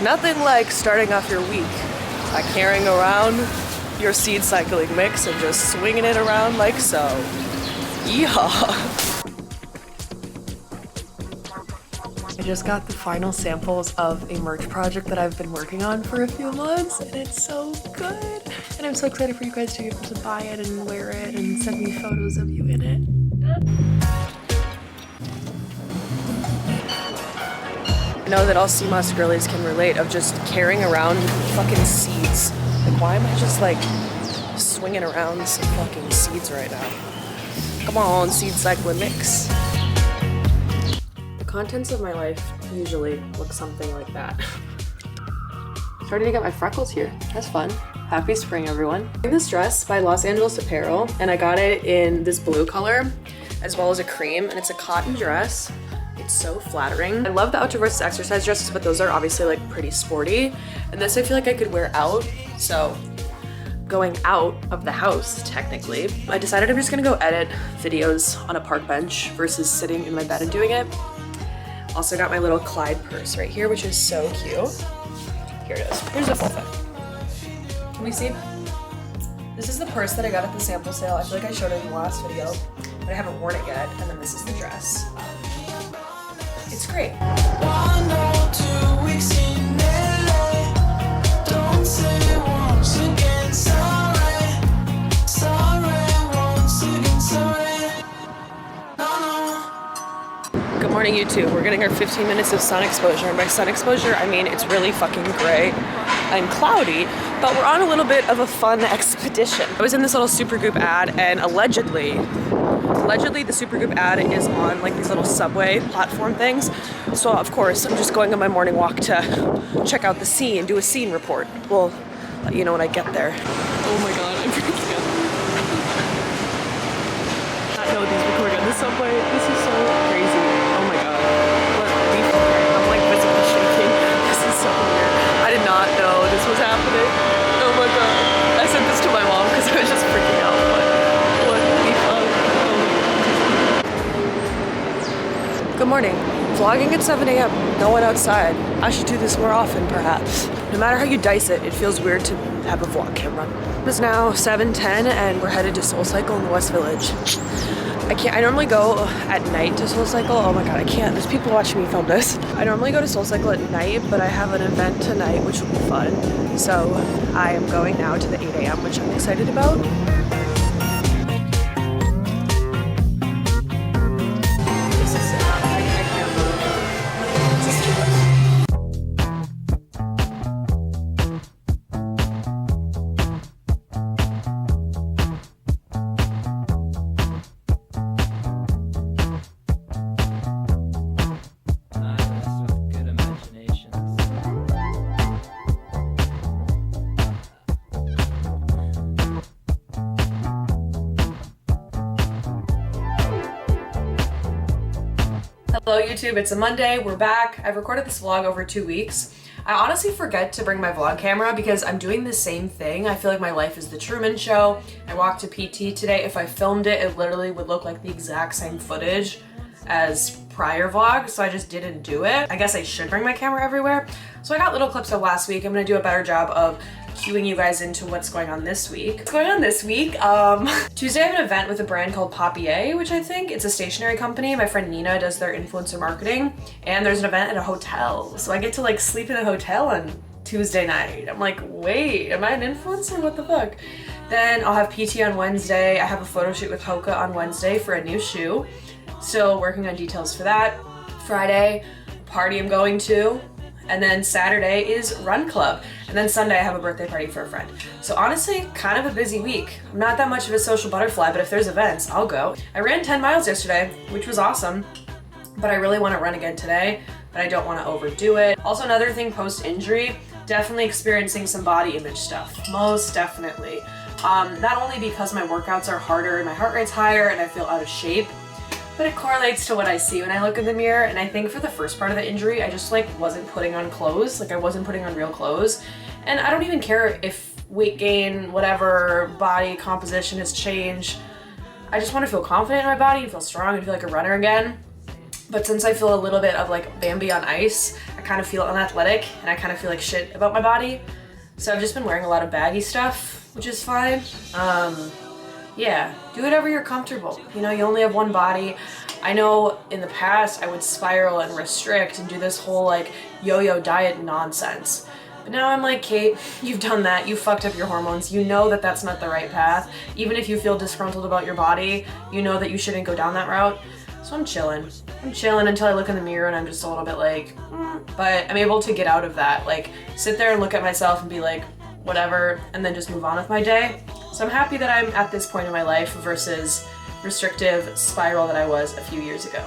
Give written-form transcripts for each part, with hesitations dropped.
Nothing like starting off your week by carrying around your seed cycling mix and just swinging it around like so. Yeehaw! I just got the final samples of a merch project that I've been working on for a few months, and it's so good. And I'm so excited for you guys to be able to buy it and wear it and send me photos of you in it. I know that all sea moss girlies can relate of just carrying around fucking seeds. Like, why am I just like swinging around some fucking seeds right now? Come on, seed cycling mix. The contents of my life usually look something like that. Starting to get my freckles here. That's fun. Happy spring, everyone. I'm wearing this dress by Los Angeles Apparel, and I got it in this blue color as well as a cream, and it's a cotton dress. It's so flattering. I love the outdoor versus exercise dresses, but those are obviously like pretty sporty. And this I feel like I could wear out. So going out of the house, technically, I decided I'm just gonna go edit videos on a park bench versus sitting in my bed and doing it. Also got my little Clyde purse right here, which is so cute. Here it is. Here's the full thing. Can we see? This is the purse that I got at the sample sale. I feel like I showed it in the last video, but I haven't worn it yet. And then this is the dress. It's great. 1 or 2 weeks in LA. Don't say once again sorry. Sorry, once again sorry. No. Good morning, YouTube. We're getting our 15 minutes of sun exposure. And by sun exposure, I mean it's really fucking gray and cloudy, but we're on a little bit of a fun expedition. I was in this little supergoop ad, and allegedly the supergoop ad is on like these little subway platform things. So of course, I'm just going on my morning walk to check out the scene, do a scene report. We'll let you know when I get there. Oh my god, I'm freaking out. I know these recording on the subway. This is so crazy. Oh my god. I'm like visibly shaking. This is so weird. I did not know this was happening. Oh my god. I sent this to my mom because I was just freaking out. But what the fuck? Good morning. Vlogging at 7 a.m. No one outside. I should do this more often, perhaps. No matter how you dice it, it feels weird to have a vlog camera. It is now 7:10 and we're headed to SoulCycle in the West Village. I normally go at night to SoulCycle. Oh my god, I can't. There's people watching me film this. I normally go to SoulCycle at night, but I have an event tonight, which will be fun. So I am going now to the 8 a.m., which I'm excited about. Hello YouTube, it's a Monday, we're back. I've recorded this vlog over 2 weeks. I honestly forget to bring my vlog camera because I'm doing the same thing. I feel like my life is the Truman Show. I walked to PT today. If I filmed it, it literally would look like the exact same footage as prior vlogs, so I just didn't do it. I guess I should bring my camera everywhere. So I got little clips of last week. I'm gonna do a better job of cueing you guys into what's going on this week. What's going on this week? Tuesday I have an event with a brand called Papier, which I think it's a stationery company. My friend Nina does their influencer marketing, and there's an event at a hotel. So I get to like sleep in a hotel on Tuesday night. I'm like, wait, am I an influencer? What the fuck? Then I'll have PT on Wednesday. I have a photo shoot with Hoka on Wednesday for a new shoe. Still working on details for that. Friday, party I'm going to. And then Saturday is run club. And then Sunday I have a birthday party for a friend. So honestly, kind of a busy week. I'm not that much of a social butterfly, but if there's events, I'll go. I ran 10 miles yesterday, which was awesome, but I really want to run again today, but I don't want to overdo it. Also another thing post-injury, definitely experiencing some body image stuff, most definitely. Not only because my workouts are harder and my heart rate's higher and I feel out of shape, but it correlates to what I see when I look in the mirror. And I think for the first part of the injury, I just like wasn't putting on clothes. Like I wasn't putting on real clothes. And I don't even care if weight gain, whatever, body composition has changed. I just want to feel confident in my body and feel strong and feel like a runner again. But since I feel a little bit of like Bambi on ice, I kind of feel unathletic and I kind of feel like shit about my body. So I've just been wearing a lot of baggy stuff, which is fine. Yeah, do whatever you're comfortable. You know, you only have one body. I know in the past I would spiral and restrict and do this whole like yo-yo diet nonsense. But now I'm like, Kate, you've done that. You fucked up your hormones. You know that that's not the right path. Even if you feel disgruntled about your body, you know that you shouldn't go down that route. So I'm chilling. I'm chilling until I look in the mirror and I'm just a little bit like, but I'm able to get out of that. Like sit there and look at myself and be like, whatever, and then just move on with my day. So I'm happy that I'm at this point in my life versus restrictive spiral that I was a few years ago.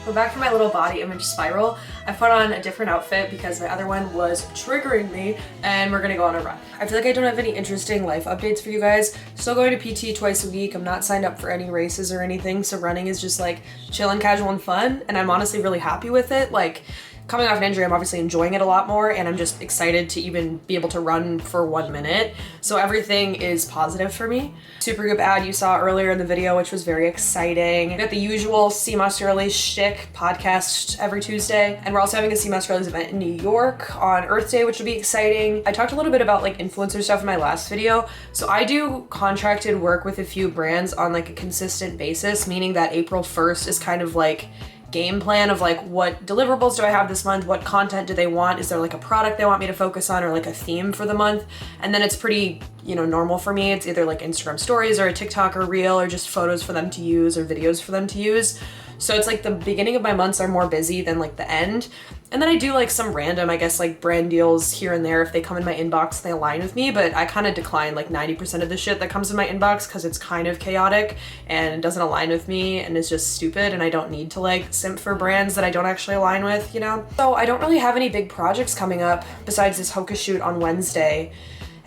But back to my little body image spiral, I put on a different outfit because my other one was triggering me, and we're gonna go on a run. I feel like I don't have any interesting life updates for you guys. Still going to PT twice a week. I'm not signed up for any races or anything, so running is just like chill and casual and fun, and I'm honestly really happy with it. Like, coming off an injury, I'm obviously enjoying it a lot more, and I'm just excited to even be able to run for 1 minute. So everything is positive for me. Supergoop ad you saw earlier in the video, which was very exciting. We got the usual See Release shtick podcast every Tuesday, and we're also having a See Release event in New York on Earth Day, which will be exciting. I talked a little bit about like influencer stuff in my last video. So I do contracted work with a few brands on like a consistent basis, meaning that April 1st is kind of like game plan of like, what deliverables do I have this month? What content do they want? Is there like a product they want me to focus on or like a theme for the month? And then it's pretty, you know, normal for me. It's either like Instagram stories or a TikTok or reel or just photos for them to use or videos for them to use. So it's like the beginning of my months are more busy than like the end. And then I do like some random, I guess, like brand deals here and there if they come in my inbox, they align with me, but I kind of decline like 90% of the shit that comes in my inbox because it's kind of chaotic and it doesn't align with me and it's just stupid, and I don't need to like simp for brands that I don't actually align with, you know? So I don't really have any big projects coming up besides this hoka shoot on Wednesday.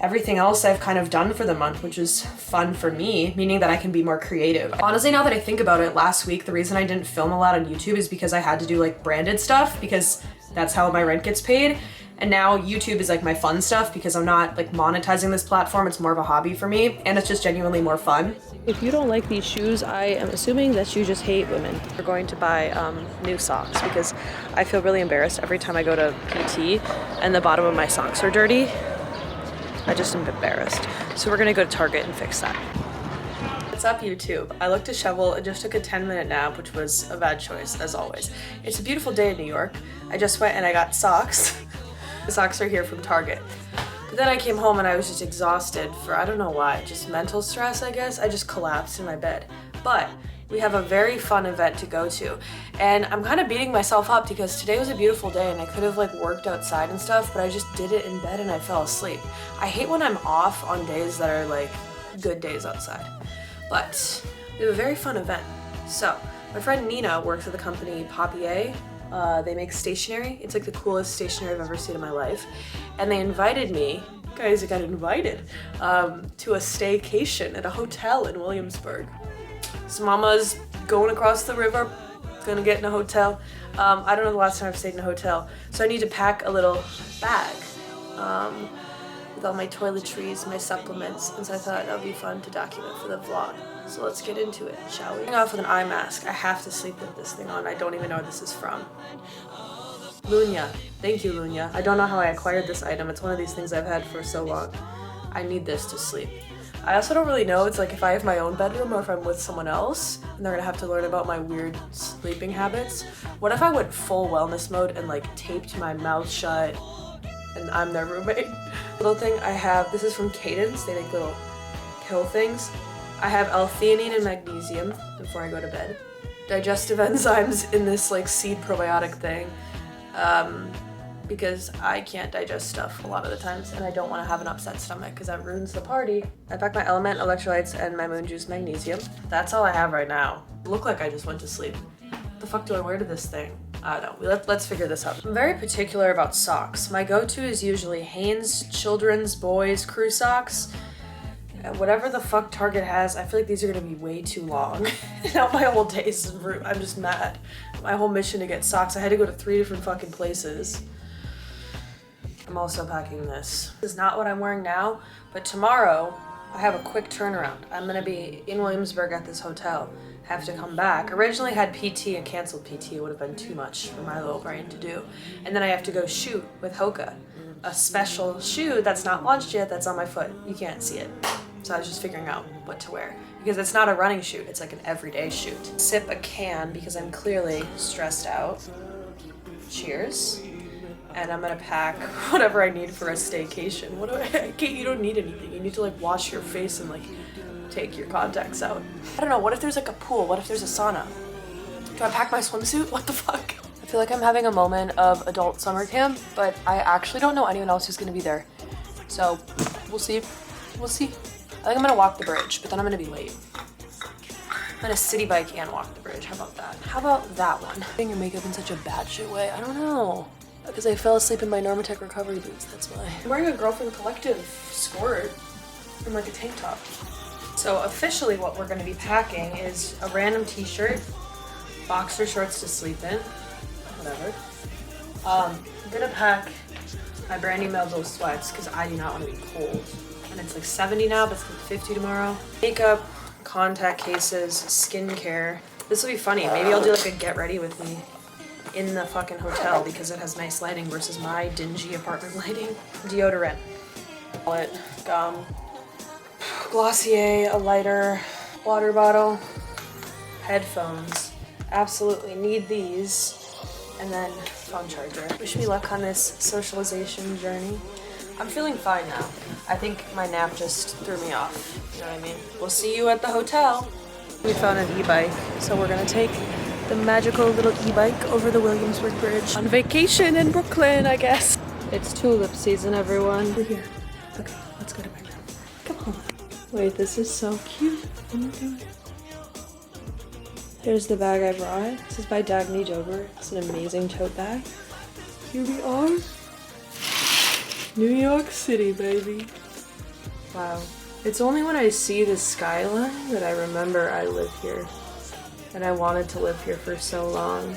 Everything else I've kind of done for the month, which is fun for me, meaning that I can be more creative. Honestly, now that I think about it, last week, the reason I didn't film a lot on YouTube is because I had to do like branded stuff because that's how my rent gets paid. And now YouTube is like my fun stuff because I'm not like monetizing this platform. It's more of a hobby for me and it's just genuinely more fun. If you don't like these shoes, I am assuming that you just hate women. We're going to buy new socks because I feel really embarrassed every time I go to PT and the bottom of my socks are dirty. I just am embarrassed. So we're gonna go to Target and fix that. What's up, YouTube? I looked disheveled and just took a 10-minute nap, which was a bad choice, as always. It's a beautiful day in New York. I just went and I got socks. The socks are here from Target. But then I came home and I was just exhausted for, I don't know why, just mental stress, I guess. I just collapsed in my bed. But we have a very fun event to go to. And I'm kind of beating myself up because today was a beautiful day and I could have like worked outside and stuff, but I just did it in bed and I fell asleep. I hate when I'm off on days that are like good days outside. But we have a very fun event. So my friend Nina works at the company Papier. They make stationery. It's like the coolest stationery I've ever seen in my life. And they invited me, guys, I got invited, to a staycation at a hotel in Williamsburg. So mama's going across the river, gonna get in a hotel. I don't know the last time I've stayed in a hotel. So I need to pack a little bag with all my toiletries, my supplements. And so I thought that would be fun to document for the vlog. So let's get into it, shall we? Starting off with an eye mask. I have to sleep with this thing on. I don't even know where this is from. Lunya. Thank you, Lunya. I don't know how I acquired this item. It's one of these things I've had for so long. I need this to sleep. I also don't really know, it's like if I have my own bedroom or if I'm with someone else and they're gonna have to learn about my weird sleeping habits. What if I went full wellness mode and like taped my mouth shut and I'm their roommate? Little thing I have, this is from Cadence, they make little pill things. I have L-theanine and magnesium before I go to bed. Digestive enzymes in this like seed probiotic thing. Because I can't digest stuff a lot of the times and I don't want to have an upset stomach because that ruins the party. I packed my element, electrolytes, and my moon juice magnesium. That's all I have right now. Look like I just went to sleep. What the fuck do I wear to this thing? I don't know. Let's figure this out. I'm very particular about socks. My go-to is usually Hanes children's boys crew socks. Whatever the fuck Target has, I feel like these are gonna be way too long. Now my whole day is, I'm just mad. My whole mission to get socks, I had to go to 3 different fucking places. I'm also packing this. This is not what I'm wearing now, but tomorrow I have a quick turnaround. I'm gonna be in Williamsburg at this hotel. Have to come back. Originally had PT and canceled PT. It would have been too much for my little brain to do. And then I have to go shoot with Hoka. A special shoe that's not launched yet that's on my foot. You can't see it. So I was just figuring out what to wear. Because it's not a running shoot, it's like an everyday shoot. Sip a can because I'm clearly stressed out. Cheers. And I'm gonna pack whatever I need for a staycation. What do you don't need anything. You need to like wash your face and like take your contacts out. I don't know, what if there's like a pool? What if there's a sauna? Do I pack my swimsuit? What the fuck? I feel like I'm having a moment of adult summer camp, but I actually don't know anyone else who's gonna be there. So we'll see. We'll see. I think I'm gonna walk the bridge, but then I'm gonna be late. I'm gonna city bike and walk the bridge. How about that? How about that one? Doing your makeup in such a bad shit way. I don't know. Because I fell asleep in my Normatec recovery boots, that's why. I'm wearing a Girlfriend Collective skirt and like a tank top. So officially what we're gonna be packing is a random t-shirt, boxer shorts to sleep in, whatever. I'm gonna pack my Brandy Melville sweats because I do not want to be cold. And it's like 70 now, but it's like 50 tomorrow. Makeup, contact cases, skincare. This will be funny. Maybe I'll do like a get ready with me in the fucking hotel because it has nice lighting versus my dingy apartment lighting. Deodorant, wallet, gum, Glossier, a lighter, water bottle, headphones. Absolutely need these. And then phone charger. Wish me luck on this socialization journey. I'm feeling fine now. I think my nap just threw me off. You know what I mean? We'll see you at the hotel. We found an e-bike, so we're gonna take the magical little e-bike over the Williamsburg Bridge on vacation in Brooklyn, I guess. It's tulip season, everyone. We're here. Okay, let's go to my room. Come on. Wait, this is so cute. Oh my god. Here's the bag I brought. This is by Dagny Dover. It's an amazing tote bag. Here we are. New York City, baby. Wow. It's only when I see the skyline that I remember I live here. And I wanted to live here for so long.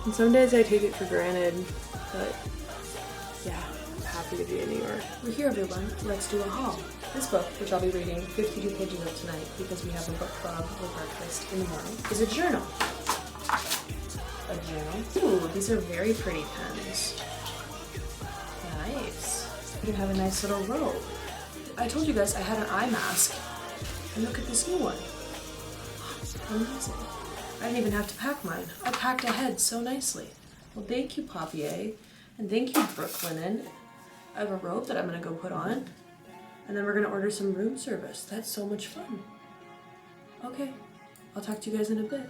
And some days I take it for granted, but yeah, I'm happy to be in New York. We're here, everyone. Let's do a haul. This book, which I'll be reading 52 pages of tonight because we have a book club with breakfast in the morning, is a journal. A journal. Ooh, these are very pretty pens. Nice. You have a nice little robe. I told you guys I had an eye mask. And look at this new one. Amazing. I didn't even have to pack mine. I packed ahead so nicely. Well, thank you, Papier. And thank you, Brooklinen. I have a robe that I'm gonna go put on. And then we're gonna order some room service. That's so much fun. Okay, I'll talk to you guys in a bit.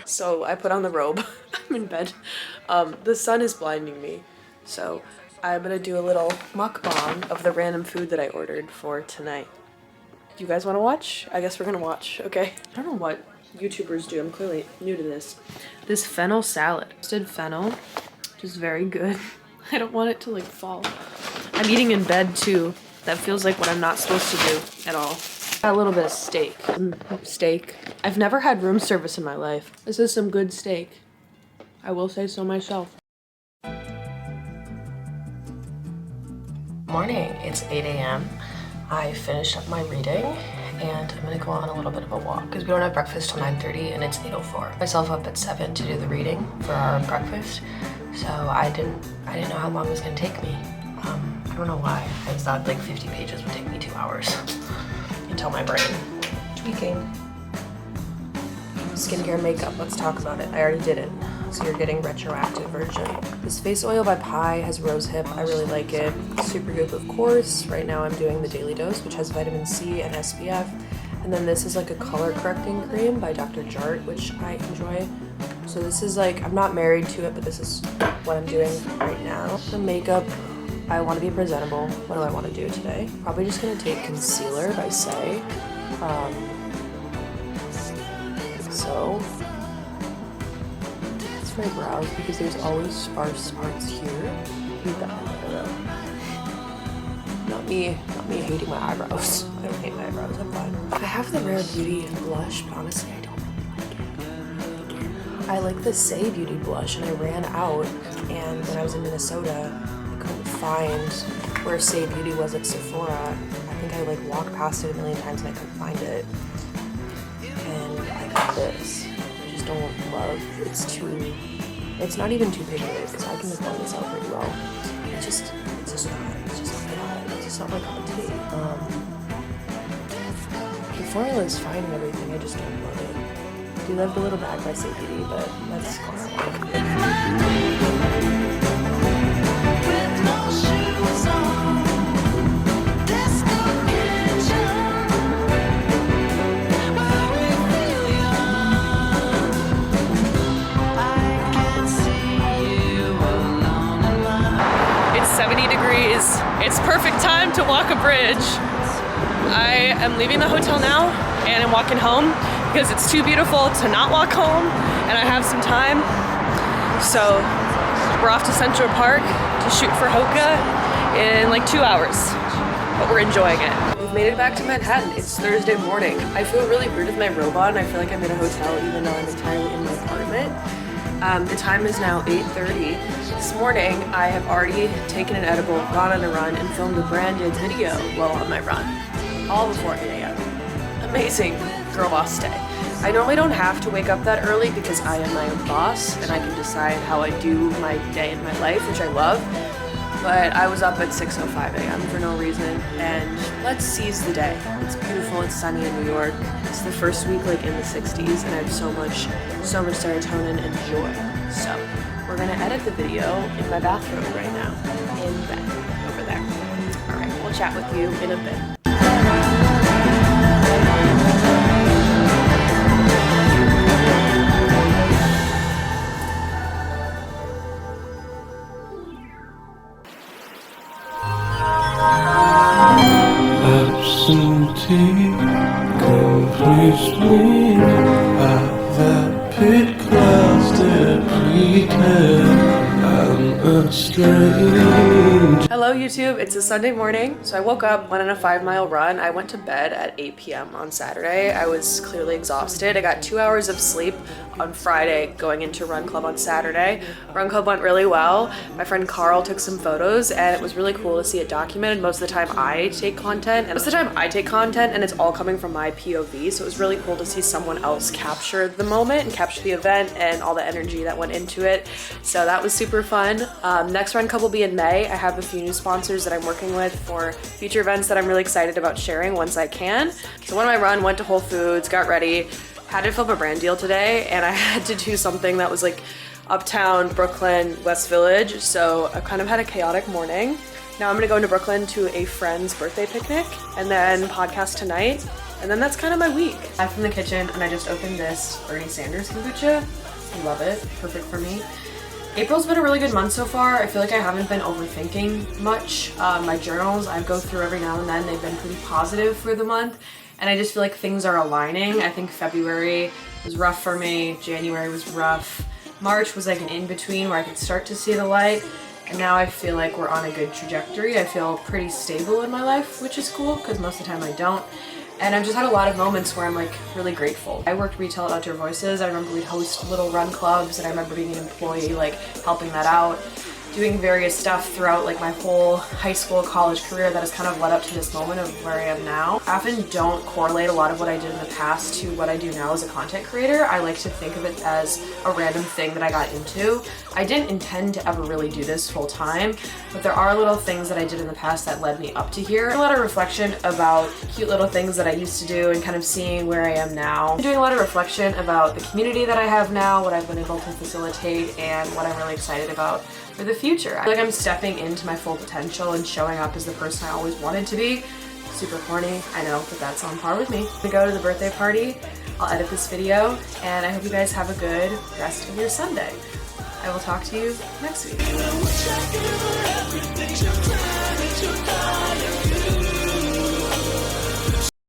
So I put on the robe. I'm in bed. The sun is blinding me. So I'm gonna do a little mukbang of the random food that I ordered for tonight. Do you guys wanna watch? I guess we're gonna watch, okay? I don't know what YouTubers do. I'm clearly new to this. This fennel salad. Roasted fennel, which is very good. I don't want it to like fall. I'm eating in bed too. That feels like what I'm not supposed to do at all. A little bit of steak. Steak. I've never had room service in my life. This is some good steak. I will say so myself. Morning, it's 8 a.m. I finished up my reading and I'm gonna go on a little bit of a walk because we don't have breakfast till 9:30 and it's 8:04. Myself up at 7 to do the reading for our breakfast. So I didn't know how long it was gonna take me. I don't know why. I thought like 50 pages would take me 2 hours until my brain tweaking. Skincare, makeup, let's talk about it. I already did it, so you're getting retroactive version. This face oil by Pi has rose hip. I really like it. Supergoop, of course. Right now I'm doing the Daily Dose, which has vitamin C and SPF. And then this is like a color correcting cream by Dr. Jart, which I enjoy. So this is like, I'm not married to it, but this is what I'm doing right now. The makeup, I want to be presentable. What do I want to do today? Probably just gonna take concealer by Say. So that's my brows because there's always sparse parts here. Need that though. Not me hating my eyebrows. I don't hate my eyebrows, I'm fine. I have the Rare Beauty blush, but honestly I don't really like it. I like the Say Beauty blush and I ran out, and when I was in Minnesota I couldn't find where Say Beauty was at Sephora. I think I like walked past it a million times and I couldn't find it. And I got this. I just don't love, it's not even too pigmented, so I can just blend this out pretty well. It's just not my cup of tea. The formula is fine and everything, I just don't love it. I do love the little bag by Say Beauty, but that's gone. It's 70 degrees. It's perfect time to walk a bridge. I am leaving the hotel now and I'm walking home because it's too beautiful to not walk home and I have some time. So we're off to Central Park to shoot for Hoka in like 2 hours, but we're enjoying it. We've made it back to Manhattan. It's Thursday morning. I feel really weird with my robe on. I feel like I'm in a hotel even though I'm entirely in my apartment. The time is now 8:30. This morning, I have already taken an edible, gone on a run, and filmed a brand new video while on my run. All before 8 a.m. Amazing girl boss day. I normally don't have to wake up that early because I am my own boss and I can decide how I do my day in my life, which I love. But I was up at 6:05 a.m. for no reason, and let's seize the day. It's beautiful, it's sunny in New York. It's the first week like in the 60s, and I have so much serotonin and joy. So we're gonna edit the video in my bathroom right now, in bed, over there. All right, we'll chat with you in a bit. Absentee, completely vapid clouds depleted. I'm a strange. Hello YouTube, it's a Sunday morning. So I woke up, went on a 5-mile run. I went to bed at 8 p.m. on Saturday. I was clearly exhausted. I got 2 hours of sleep on Friday going into Run Club on Saturday. Run Club went really well. My friend Carl took some photos and it was really cool to see it documented. Most of the time I take content and it's all coming from my POV. So it was really cool to see someone else capture the moment and capture the event and all the energy that went into it. So that was super fun. Next Run Club will be in May. I have a few new sponsors that I'm working with for future events that I'm really excited about sharing once I can. So when I run, went to Whole Foods, got ready, had to film a brand deal today, and I had to do something that was like uptown, Brooklyn, West Village. So I kind of had a chaotic morning. Now I'm gonna go into Brooklyn to a friend's birthday picnic and then podcast tonight. And then that's kind of my week. I'm from the kitchen and I just opened this Bernie Sanders kombucha. I love it, perfect for me. April's been a really good month so far. I feel like I haven't been overthinking much. My journals, I go through every now and then. They've been pretty positive for the month. And I just feel like things are aligning. I think February was rough for me. January was rough. March was like an in-between where I could start to see the light. And now I feel like we're on a good trajectory. I feel pretty stable in my life, which is cool because most of the time I don't. And I've just had a lot of moments where I'm like really grateful. I worked retail at Outdoor Voices. I remember we'd host little run clubs and I remember being an employee, like helping that out, doing various stuff throughout like my whole high school, college career that has kind of led up to this moment of where I am now. I often don't correlate a lot of what I did in the past to what I do now as a content creator. I like to think of it as a random thing that I got into. I didn't intend to ever really do this full time, but there are little things that I did in the past that led me up to here. A lot of reflection about cute little things that I used to do and kind of seeing where I am now. I'm doing a lot of reflection about the community that I have now, what I've been able to facilitate, and what I'm really excited about for the future. I feel like I'm stepping into my full potential and showing up as the person I always wanted to be. Super corny, I know, but that's on par with me. We go to the birthday party, I'll edit this video, and I hope you guys have a good rest of your Sunday. I will talk to you next week.